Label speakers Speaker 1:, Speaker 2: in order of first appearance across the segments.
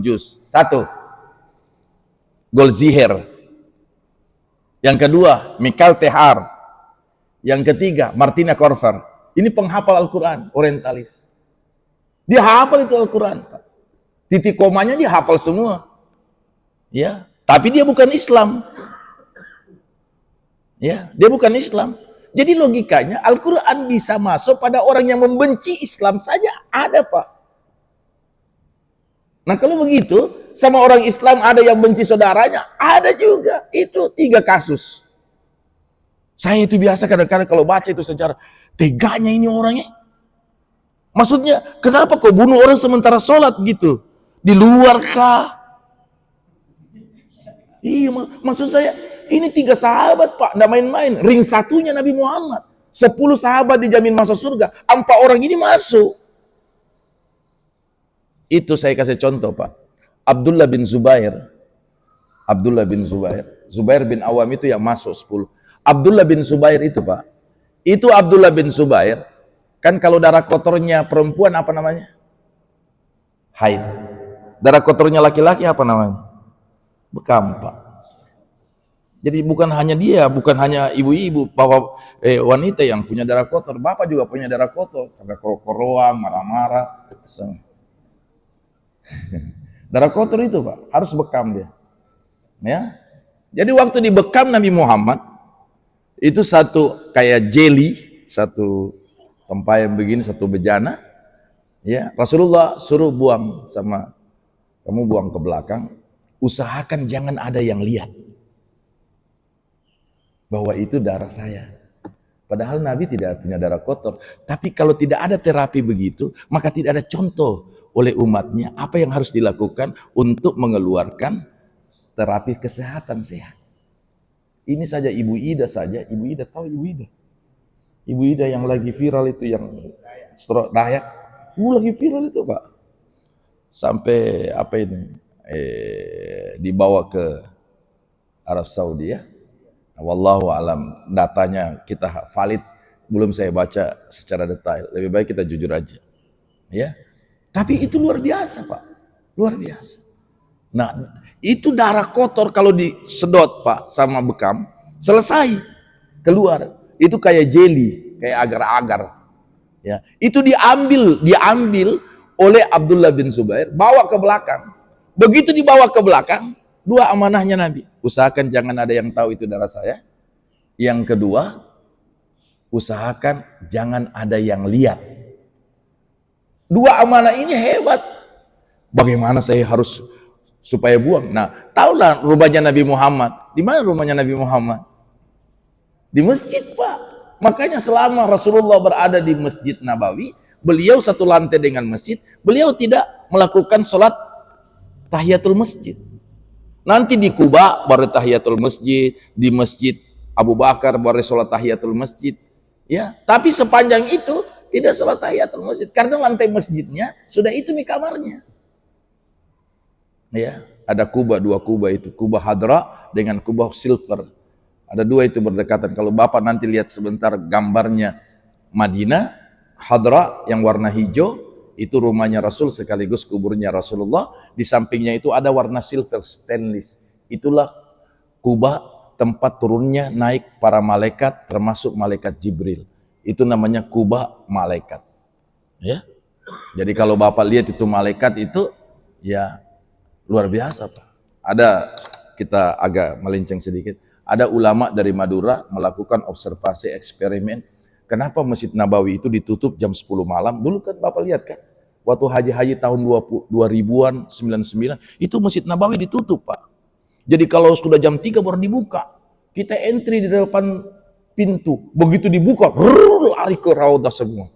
Speaker 1: juz. Satu, Goldziher. Yang kedua, Mikhail Tehar. Yang ketiga, Martina Korver. Ini penghafal Al-Quran, orientalis. Dia hafal itu Al-Quran. Titik komanya dia hafal semua. Ya, tapi dia bukan Islam. Ya, dia bukan Islam. Jadi logikanya Al-Quran bisa masuk pada orang yang membenci Islam saja ada, Pak. Nah kalau begitu, sama orang Islam ada yang benci saudaranya, ada juga. Itu 3 kasus. Saya itu biasa kadang-kadang kalau baca itu sejarah, teganya ini orangnya. Maksudnya, kenapa kau bunuh orang sementara sholat gitu? Di luar kah? Iya, maksud saya, ini 3 sahabat, Pak, nggak main-main. Ring satunya Nabi Muhammad. 10 sahabat dijamin masuk surga. 4 orang ini masuk. Itu saya kasih contoh, Pak. Abdullah bin Zubair. Abdullah bin Zubair. Zubair bin Awam itu yang masuk 10. Abdullah bin Zubair itu, Pak. Itu Abdullah bin Zubair. Kan kalau darah kotornya perempuan apa namanya? Haid. Darah kotornya laki-laki apa namanya? Bekam, Pak. Jadi bukan hanya dia, bukan hanya ibu-ibu, bahwa wanita yang punya darah kotor, bapak juga punya darah kotor, karena koro-koroan, marah-marah. Darah kotor itu, Pak, harus bekam dia. Ya. Jadi waktu dibekam Nabi Muhammad, itu satu kayak jeli, satu tempayan begini, satu bejana. Ya, Rasulullah suruh buang sama kamu buang ke belakang, usahakan jangan ada yang lihat bahwa itu darah saya. Padahal Nabi tidak punya darah kotor. Tapi kalau tidak ada terapi begitu, maka tidak ada contoh oleh umatnya apa yang harus dilakukan untuk mengeluarkan terapi kesehatan sehat. Ini saja Ibu Ida saja, Ibu Ida tahu Ibu Ida? Ibu Ida yang lagi viral itu, yang stroke Dayak, lagi viral itu, Pak. Sampai apa ini? Dibawa ke Arab Saudi ya. Wallahu alam, datanya kita valid, belum saya baca secara detail. Lebih baik kita jujur aja. Ya. Tapi itu luar biasa, Pak. Luar biasa. Nah, itu darah kotor kalau disedot, Pak, sama bekam, selesai. Keluar. Itu kayak jeli, kayak agar-agar. Ya. Itu diambil oleh Abdullah bin Zubair, bawa ke belakang. Begitu dibawa ke belakang, 2 amanahnya Nabi. Usahakan jangan ada yang tahu itu darah saya. Yang kedua, usahakan jangan ada yang lihat. 2 amanah ini hebat. Bagaimana saya harus supaya buang? Nah, tahulah rumahnya Nabi Muhammad. Di mana rumahnya Nabi Muhammad? Di masjid, Pak. Makanya selama Rasulullah berada di Masjid Nabawi, beliau satu lantai dengan masjid, beliau tidak melakukan sholat tahiyatul masjid. Nanti di Kuba baru tahiyatul masjid, di Masjid Abu Bakar baru sholat tahiyatul masjid. Ya, tapi sepanjang itu tidak sholat tahiyatul masjid karena lantai masjidnya sudah itu di kamarnya. Ya, ada Kuba, 2 Kuba itu, Kuba Hadra dengan Kuba Silver. Ada 2 itu berdekatan. Kalau Bapak nanti lihat sebentar gambarnya Madinah, Hadra yang warna hijau, itu rumahnya Rasul sekaligus kuburnya Rasulullah. Di sampingnya itu ada warna silver, stainless. Itulah Kuba, tempat turunnya naik para malaikat, termasuk malaikat Jibril. Itu namanya Kuba malaikat. Ya. Jadi kalau Bapak lihat itu malaikat itu, ya luar biasa, Pak. Ada, kita agak melenceng sedikit. Ada ulama dari Madura melakukan observasi eksperimen. Kenapa Masjid Nabawi itu ditutup jam 10 malam? Dulu kan Bapak lihat kan, waktu haji-haji tahun 2000-an, 99, itu Masjid Nabawi ditutup, Pak. Jadi kalau sudah jam 3 baru dibuka. Kita entry di depan pintu. Begitu dibuka, lari ke Raudah semua.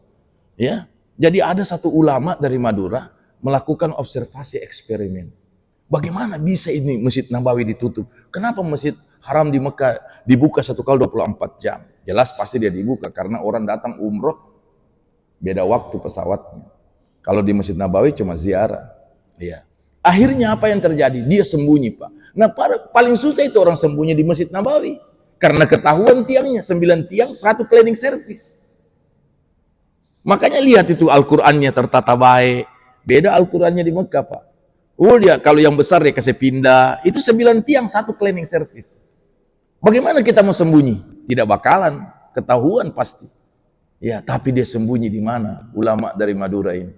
Speaker 1: Ya. Jadi ada satu ulama dari Madura melakukan observasi eksperimen. Bagaimana bisa ini Masjid Nabawi ditutup? Kenapa Masjid Haram di Mekah dibuka 1 kali 24 jam? Jelas pasti dia dibuka karena orang datang umroh, beda waktu pesawatnya. Kalau di Masjid Nabawi cuma ziarah. Ya. Akhirnya apa yang terjadi? Dia sembunyi, Pak. Nah, paling susah itu orang sembunyi di Masjid Nabawi. Karena ketahuan tiangnya, 9 tiang, 1 cleaning service. Makanya lihat itu Al-Qur'annya tertata baik. Beda Al-Qur'annya di Mekah, Pak. Oh dia kalau yang besar dia kasih pindah. Itu 9 tiang satu cleaning service. Bagaimana kita mau sembunyi? Tidak bakalan ketahuan pasti. Ya, tapi dia sembunyi di mana? Ulama dari Madura ini.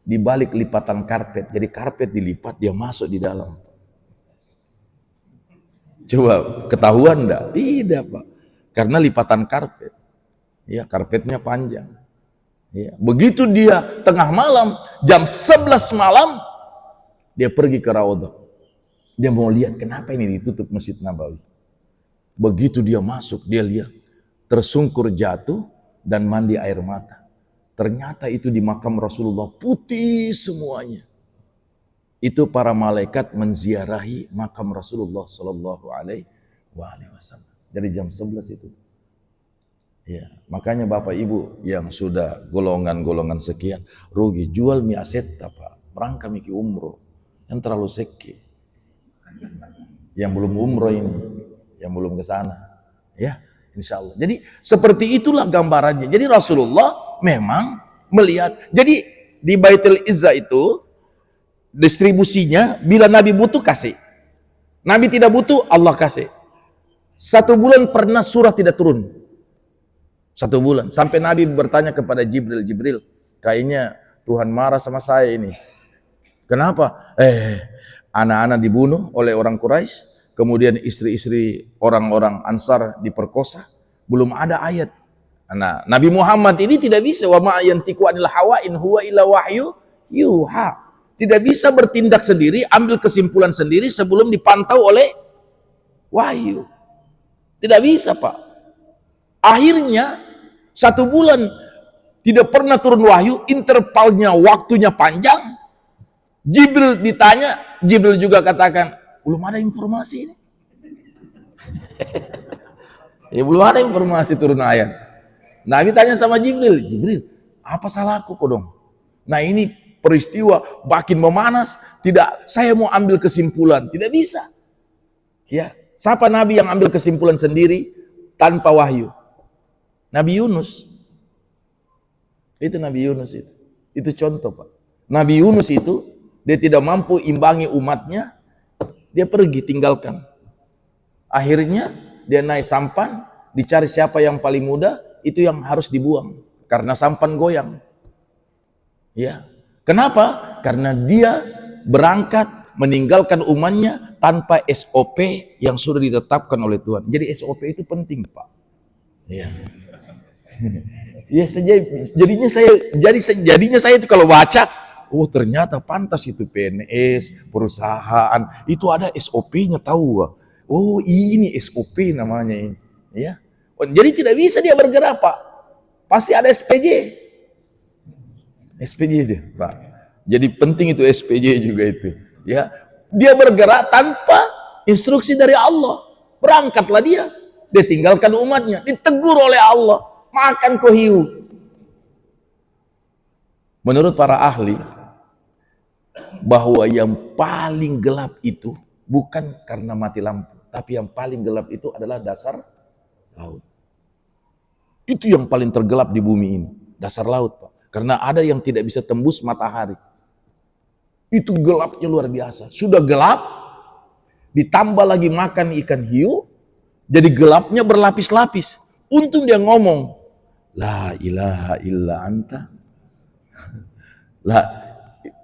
Speaker 1: Di balik lipatan karpet. Jadi karpet dilipat, dia masuk di dalam. Coba ketahuan enggak? Tidak, Pak. Karena lipatan karpet. Ya, karpetnya panjang. Ya, begitu dia tengah malam, jam 11 malam, dia pergi ke Raudhah. Dia mau lihat kenapa ini ditutup Masjid Nabawi. Begitu dia masuk, dia lihat tersungkur jatuh dan mandi air mata. Ternyata itu di makam Rasulullah putih semuanya. Itu para malaikat menziarahi makam Rasulullah Sallallahu Alaihi Wasallam. Dari jam 11 itu. Ya, makanya Bapak Ibu yang sudah golongan-golongan sekian rugi, jual mie aseta Pak, berangkat miki umroh, yang terlalu seki, yang belum umroh ini, yang belum ke sana, ya insya Allah. Jadi seperti itulah gambarannya. Jadi Rasulullah memang melihat. Jadi di Baitul Izzah itu distribusinya bila Nabi butuh kasih, Nabi tidak butuh Allah kasih. 1 bulan pernah surah tidak turun. 1 bulan. Sampai Nabi bertanya kepada Jibril, Jibril, kayaknya Tuhan marah sama saya ini. Kenapa? Anak-anak dibunuh oleh orang Quraisy, kemudian istri-istri orang-orang Ansar diperkosa. Belum ada ayat. Nah, Nabi Muhammad ini tidak bisa wa ma yantiqu anil hawa in huwa illa wahyu yuha. Tidak bisa bertindak sendiri, ambil kesimpulan sendiri sebelum dipantau oleh wahyu. Tidak bisa, Pak. Akhirnya 1 bulan tidak pernah turun wahyu, intervalnya waktunya panjang. Jibril ditanya, Jibril juga katakan, belum ada informasi ini. Ya belum ada informasi turun ayat. Nabi tanya sama Jibril, Jibril, apa salahku kok dong? Nah ini peristiwa makin memanas, tidak, saya mau ambil kesimpulan, tidak bisa. Ya, siapa Nabi yang ambil kesimpulan sendiri tanpa wahyu? Nabi Yunus. Itu Nabi Yunus itu. Itu contoh, Pak. Nabi Yunus itu dia tidak mampu imbangi umatnya, dia pergi tinggalkan. Akhirnya dia naik sampan, dicari siapa yang paling muda, itu yang harus dibuang karena sampan goyang. Ya. Kenapa? Karena dia berangkat meninggalkan umatnya tanpa SOP yang sudah ditetapkan oleh Tuhan. Jadi SOP itu penting, Pak. Ya. Ya jadinya saya itu kalau baca, oh ternyata pantas itu PNS, perusahaan itu ada SOP-nya tahu. Oh ini SOP namanya ini, ya. Jadi tidak bisa dia bergerak, Pak. Pasti ada SPJ. SPJ dia, Pak. Jadi penting itu SPJ juga itu, ya. Dia bergerak tanpa instruksi dari Allah. Berangkatlah dia. Dia tinggalkan umatnya, ditegur oleh Allah, makan kohiu. Menurut para ahli, bahwa yang paling gelap itu bukan karena mati lampu, tapi yang paling gelap itu adalah dasar laut. Itu yang paling tergelap di bumi ini, dasar laut, Pak. Karena ada yang tidak bisa tembus matahari. Itu gelapnya luar biasa. Sudah gelap, ditambah lagi makan ikan hiu, jadi gelapnya berlapis-lapis. Untung dia ngomong, la ilaha illa anta. Lah,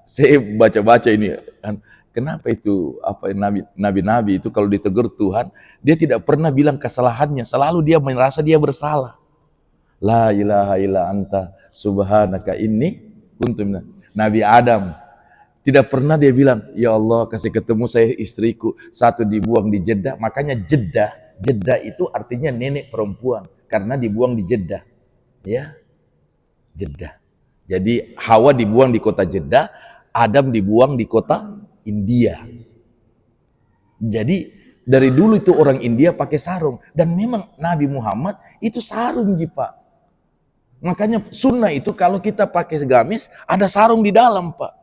Speaker 1: saya baca-baca ini kan, kenapa itu apa nabi-nabi itu kalau ditegur Tuhan, dia tidak pernah bilang kesalahannya, selalu dia merasa dia bersalah. La ilaha illa anta subhanaka inni kuntu minaz. Nabi Adam tidak pernah dia bilang, ya Allah kasih ketemu saya istriku, satu dibuang di Jeddah. Makanya Jeddah itu artinya nenek perempuan karena dibuang di Jeddah. Ya. Jeddah. Jadi Hawa dibuang di kota Jeddah, Adam dibuang di kota India. Jadi dari dulu itu orang India pakai sarung, dan memang Nabi Muhammad itu sarung, Pak. Makanya sunnah itu kalau kita pakai gamis ada sarung di dalam, Pak.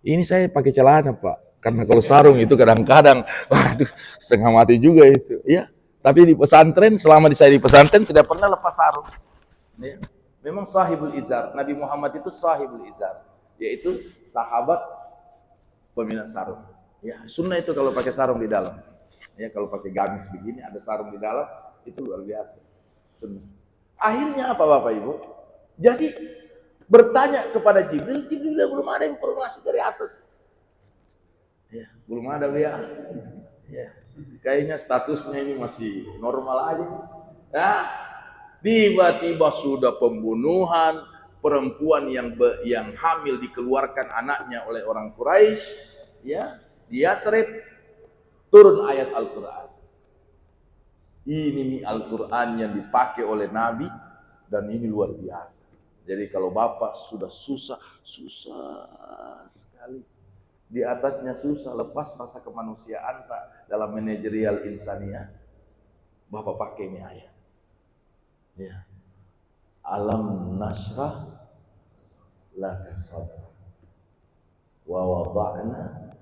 Speaker 1: Ini saya pakai celana, Pak. Karena kalau sarung itu kadang-kadang, waduh, setengah mati juga itu. Ya, tapi di pesantren, selama saya di pesantren tidak pernah lepas sarung. Ya. Memang sahibul izar. Nabi Muhammad itu sahibul izar, yaitu sahabat peminat sarung. Ya, sunnah itu kalau pakai sarung di dalam. Ya, kalau pakai gamis begini ada sarung di dalam, itu luar biasa. Sunnah. Akhirnya apa Bapak Ibu? Jadi bertanya kepada Jibril, Jibril belum ada informasi dari atas. Ya, belum ada ya. Ya, kayaknya statusnya ini masih normal aja. Ya, tiba-tiba sudah pembunuhan, perempuan yang hamil dikeluarkan anaknya oleh orang Quraisy, ya, dia Yasrib, turun ayat Al-Qur'an. Ini Al-Qur'an yang dipakai oleh Nabi dan ini luar biasa. Jadi kalau Bapak sudah susah sekali, di atasnya susah, lepas rasa kemanusiaan tak dalam manajerial insania, Bapak pakai ini ayat. Ya. Alam nasrah laka sadrak wa wada'na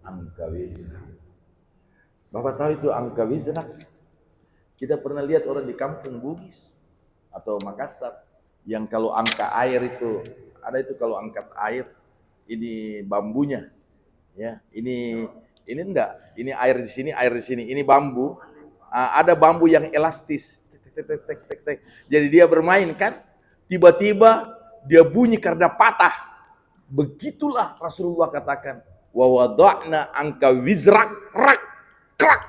Speaker 1: anka wizrak. Bapak tahu itu angka wizrak? Kita pernah lihat orang di kampung Bugis atau Makassar yang kalau angka air itu ada, itu kalau angkat air ini bambunya, ya, ini enggak, ini air di sini, air di sini, ini bambu, ada bambu yang elastis, jadi dia bermain kan, tiba-tiba dia bunyi karena patah. Begitulah Rasulullah katakan, wa wada'na angka wizrak, rak krak.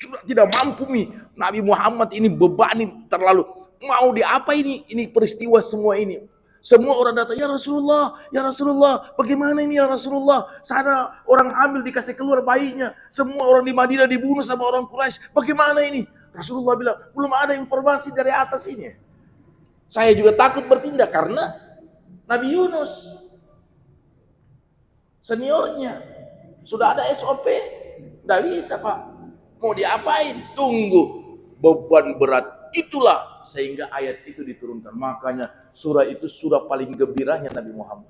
Speaker 1: Sudah tidak mampu nih Nabi Muhammad ini, bebani terlalu, mau diapa ini peristiwa semua ini. Semua orang datang, ya Rasulullah, bagaimana ini ya Rasulullah? Sana orang hamil dikasih keluar bayinya, semua orang di Madinah dibunuh sama orang Quraisy. Bagaimana ini? Rasulullah bilang, belum ada informasi dari atas ini. Saya juga takut bertindak karena Nabi Yunus seniornya sudah ada SOP, nggak bisa Pak. Mau diapain? Tunggu. Beban berat itulah sehingga ayat itu diturunkan. Makanya surah itu surah paling gembiranya Nabi Muhammad.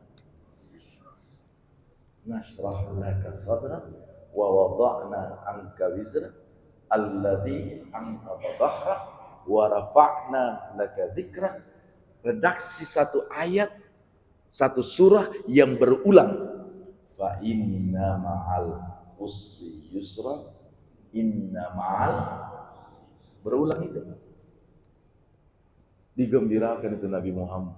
Speaker 1: Nasrah laka sadrak wa wada'na anka wizrak alladzi anqadha dhahrak wa rafa'na laka dzikrak. Redaksi satu ayat, satu surah yang berulang. Fa inna ma'al usri yusra, inna ma'al, berulang itu. Digembirakan itu Nabi Muhammad.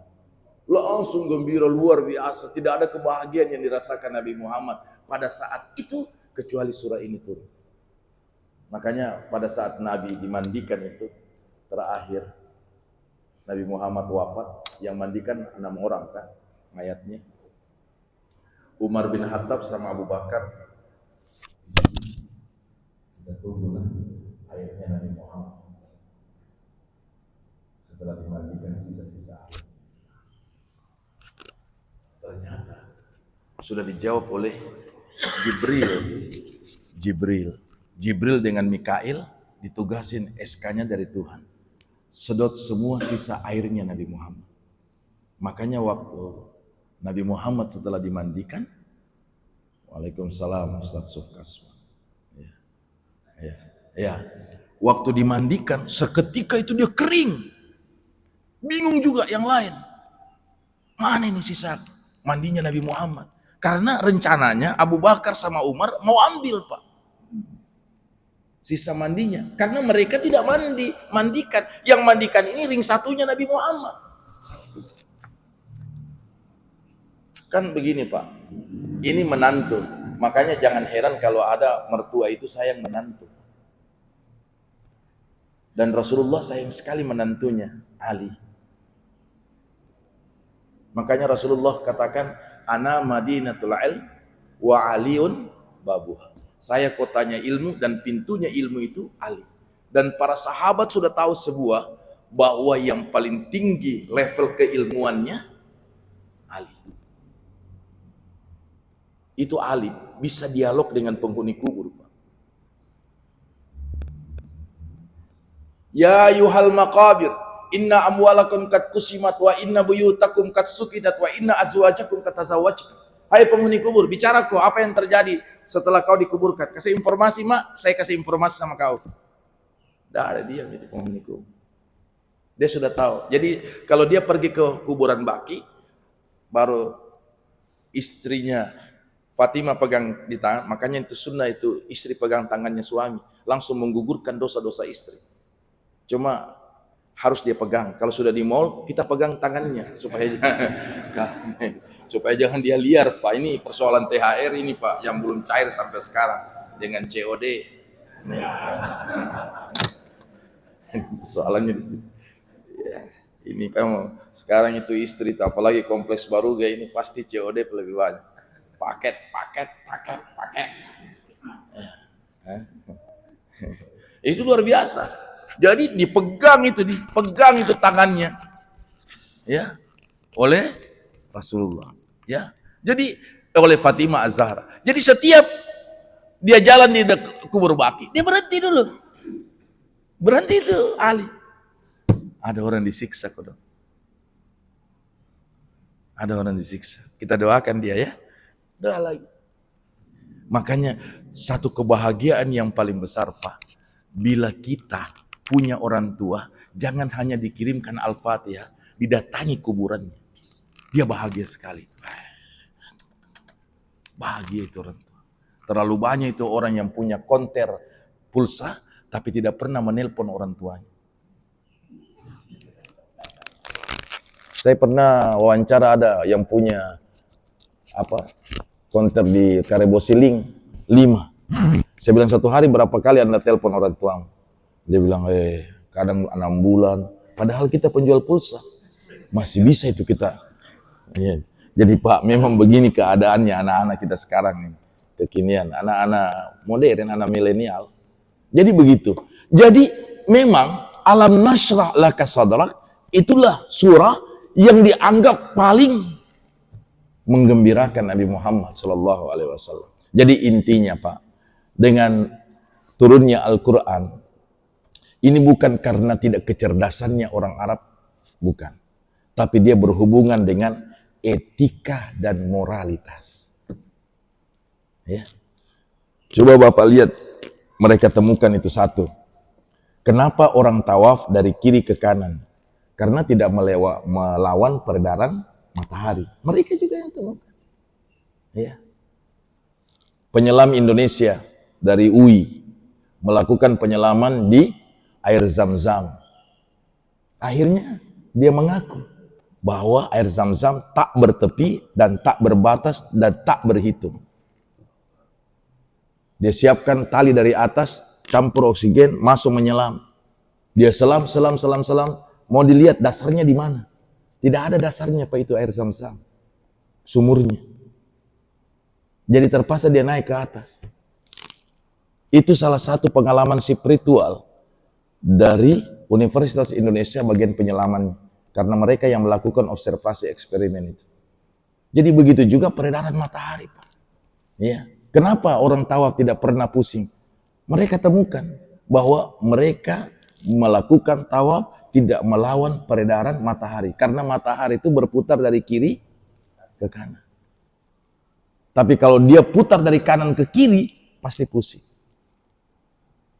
Speaker 1: Langsung gembira luar biasa. Tidak ada kebahagiaan yang dirasakan Nabi Muhammad pada saat itu kecuali surah ini turun. Makanya pada saat Nabi dimandikan itu terakhir Nabi Muhammad wafat, yang mandikan 6 orang kan mayatnya. Umar bin Khattab sama Abu Bakar. Kita tunggulah ayatnya Nabi Muhammad setelah dimandikan sisa-sisa air. Ternyata sudah dijawab oleh Jibril dengan Mikail, ditugasin SK-nya dari Tuhan. Sedot semua sisa airnya Nabi Muhammad. Makanya waktu Nabi Muhammad setelah dimandikan, Waalaikumsalam Ustaz Sufkas. Ya. Waktu dimandikan, seketika itu dia kering. Bingung juga yang lain. Mana ini sisa mandinya Nabi Muhammad? Karena rencananya Abu Bakar sama Umar mau ambil Pak sisa mandinya. Karena mereka tidak mandikan. Yang mandikan ini ring satunya Nabi Muhammad. Kan begini Pak, ini menantu. Makanya jangan heran kalau ada mertua itu sayang menantu. Dan Rasulullah sayang sekali menantunya, Ali. Makanya Rasulullah katakan, ana madinatul ilm wa aliun babuha. Saya kotanya ilmu dan pintunya ilmu itu Ali. Dan para sahabat sudah tahu sebuah bahwa yang paling tinggi level keilmuannya Ali. Itu Ali, bisa dialog dengan penghuni kubur. Ya yuhal maqabir, inna amwalakum kad kusimat wa inna buyutakum kad sukidat wa inna azwajakum kad tazawwajtum. Hai penghuni kubur, bicara kau apa yang terjadi setelah kau dikuburkan. Kasih informasi mak, saya kasih informasi sama kau. Dah ada dia gitu penghuni kubur. Dia sudah tahu. Jadi kalau dia pergi ke kuburan baki, baru istrinya Fatimah pegang di tangan, makanya itu sunnah itu istri pegang tangannya suami, langsung menggugurkan dosa-dosa istri. Cuma harus dia pegang. Kalau sudah di mall, kita pegang tangannya supaya jangan dia liar, Pak. Ini persoalan THR ini, Pak, yang belum cair sampai sekarang dengan COD. Soalannya di sini. Ya, ini memang sekarang itu istri, apalagi kompleks baru kayak ini pasti COD lebih banyak. Paket. Itu luar biasa. Jadi dipegang itu tangannya, ya, oleh Rasulullah, ya. Jadi oleh Fatimah Az-Zahra. Jadi setiap dia jalan di kubur Baqi, dia berhenti dulu. Berhenti itu Ali. Ada orang disiksa kok. Ada orang disiksa. Kita doakan dia ya. Doa lagi. Makanya satu kebahagiaan yang paling besar, Pak, bila kita punya orang tua, jangan hanya dikirimkan Al-Fatihah, didatangi kuburannya. Dia bahagia sekali. Bahagia itu orang tua. Terlalu banyak itu orang yang punya konter pulsa, tapi tidak pernah menelpon orang tuanya. Saya pernah wawancara ada yang punya konter di Karebosi 5. Saya bilang, satu hari berapa kali Anda telepon orang tuamu? Dia bilang, kadang 6 bulan. Padahal kita penjual pulsa. Masih bisa itu kita. Ya. Jadi Pak, memang begini keadaannya anak-anak kita sekarang nih. Kekinian, anak-anak modern, anak milenial. Jadi begitu. Jadi memang alam nasrah laka sadrak, itulah surah yang dianggap paling menggembirakan Nabi Muhammad SAW. Jadi intinya Pak, dengan turunnya Al-Quran, ini bukan karena tidak kecerdasannya orang Arab, bukan. Tapi dia berhubungan dengan etika dan moralitas. Ya. Coba Bapak lihat, mereka temukan itu satu. Kenapa orang tawaf dari kiri ke kanan? Karena tidak melawan peredaran matahari. Mereka juga yang temukan. Ya. Penyelam Indonesia dari UI melakukan penyelaman di air Zam-Zam. Akhirnya dia mengaku bahwa air Zam-Zam tak bertepi dan tak berbatas dan tak berhitung. Dia siapkan tali dari atas, campur oksigen, masuk menyelam. Dia selam, mau dilihat dasarnya di mana. Tidak ada dasarnya Pak itu air Zam-Zam. Sumurnya. Jadi terpaksa dia naik ke atas. Itu salah satu pengalaman spiritual dari Universitas Indonesia bagian penyelaman. Karena mereka yang melakukan observasi eksperimen itu. Jadi begitu juga peredaran matahari Pak. Ya. Kenapa orang tawaf tidak pernah pusing? Mereka temukan bahwa mereka melakukan tawaf tidak melawan peredaran matahari. Karena matahari itu berputar dari kiri ke kanan. Tapi kalau dia putar dari kanan ke kiri, pasti pusing.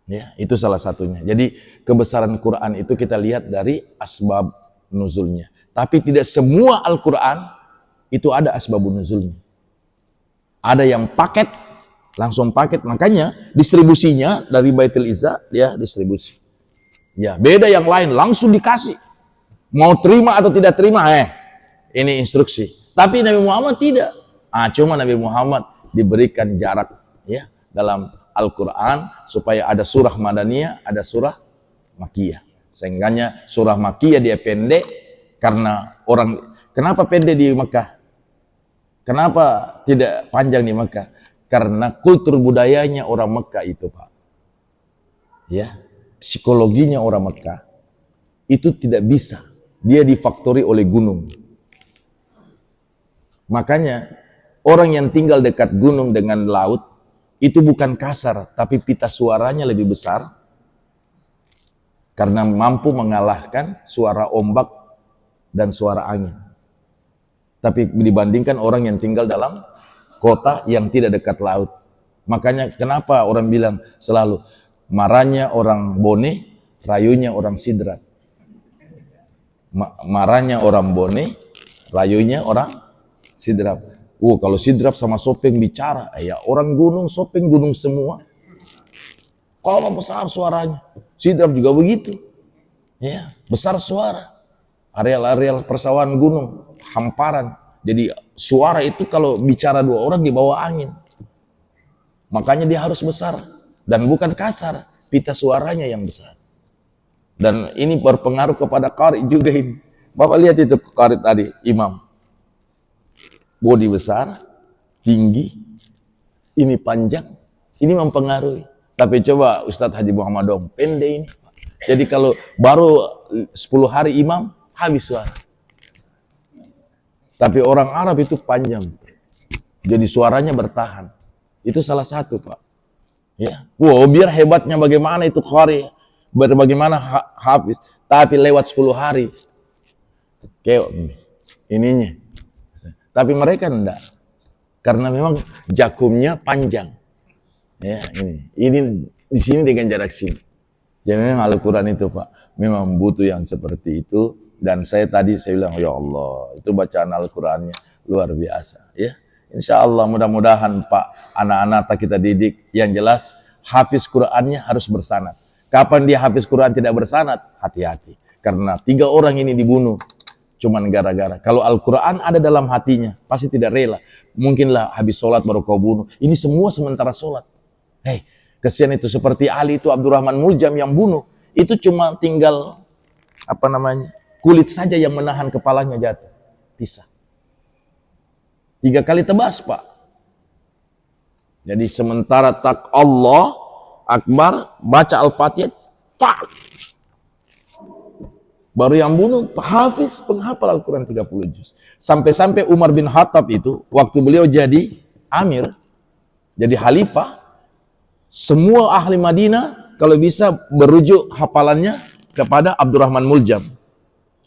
Speaker 1: Ya, itu salah satunya. Jadi kebesaran Quran itu kita lihat dari asbab nuzulnya. Tapi tidak semua Al-Quran itu ada asbabun nuzulnya. Ada yang paket, langsung paket. Makanya distribusinya dari Baitul Izzah, ya distribusi. Ya, beda yang lain, langsung dikasih. Mau terima atau tidak terima, ini instruksi. Tapi Nabi Muhammad tidak. Cuma Nabi Muhammad diberikan jarak ya dalam Al-Quran supaya ada surah Madaniyah, ada surah Makkiyah. Sehingga surah Makkiyah dia pendek karena orang. Kenapa pendek di Mekah? Kenapa tidak panjang di Mekah? Karena kultur budayanya orang Mekah itu Pak. Ya, psikologinya orang Mekah itu tidak bisa. Dia difaktori oleh gunung. Makanya orang yang tinggal dekat gunung dengan laut itu bukan kasar, tapi pita suaranya lebih besar karena mampu mengalahkan suara ombak dan suara angin. Tapi dibandingkan orang yang tinggal dalam kota yang tidak dekat laut. Makanya kenapa orang bilang selalu marahnya orang Bone, rayunya orang Sidrat. Marahnya orang Bone, rayunya orang Sidrat. Kalau Sidrap sama Sopeng bicara, ya orang gunung, Sopeng gunung semua. Kalau besar suaranya, Sidrap juga begitu. Ya, besar suara. Areal-areal persawahan gunung, hamparan. Jadi suara itu kalau bicara dua orang di bawah angin. Makanya dia harus besar. Dan bukan kasar, pita suaranya yang besar. Dan ini berpengaruh kepada qari juga ini. Bapak lihat itu qari tadi, imam. Bodi besar, tinggi, ini panjang, ini mempengaruhi. Tapi coba Ustadz Haji Muhammad Dong, pendek ini. Jadi kalau baru 10 hari imam, habis suara. Tapi orang Arab itu panjang. Jadi suaranya bertahan. Itu salah satu, Pak. Ya. Biar hebatnya bagaimana itu qari, bagaimana hafiz. Tapi lewat 10 hari, keok ininya. Tapi mereka enggak. Karena memang jakumnya panjang. Ya, ini di sini dengan jarak sini. Jadi memang Al-Quran itu, Pak, memang butuh yang seperti itu. Dan saya bilang, ya Allah, itu bacaan Al-Qurannya luar biasa. Ya, Insya Allah mudah-mudahan, Pak, anak-anak kita didik. Yang jelas, hafiz Qurannya harus bersanad. Kapan dia hafiz Quran tidak bersanad? Hati-hati. Karena 3 orang ini dibunuh. Cuman gara-gara. Kalau Al-Quran ada dalam hatinya, pasti tidak rela. Mungkinlah habis sholat baru kau bunuh. Ini semua sementara sholat. Kesian itu. Seperti Ali itu, Abdurrahman Muljam yang bunuh. Itu cuma tinggal, kulit saja yang menahan kepalanya jatuh. Pisah. 3 kali tebas, Pak. Jadi sementara tak Allah Akbar, baca Al-Fatihah, tak. Baru yang bunuh, hafiz, penghafal Al-Quran 30 juz. Sampai-sampai Umar bin Khattab itu, waktu beliau jadi amir, jadi khalifah, semua ahli Madinah, kalau bisa berujuk hafalannya kepada Abdurrahman Muljam.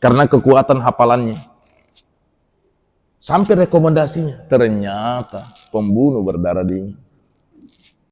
Speaker 1: Karena kekuatan hafalannya. Sampai rekomendasinya, ternyata pembunuh berdarah dingin.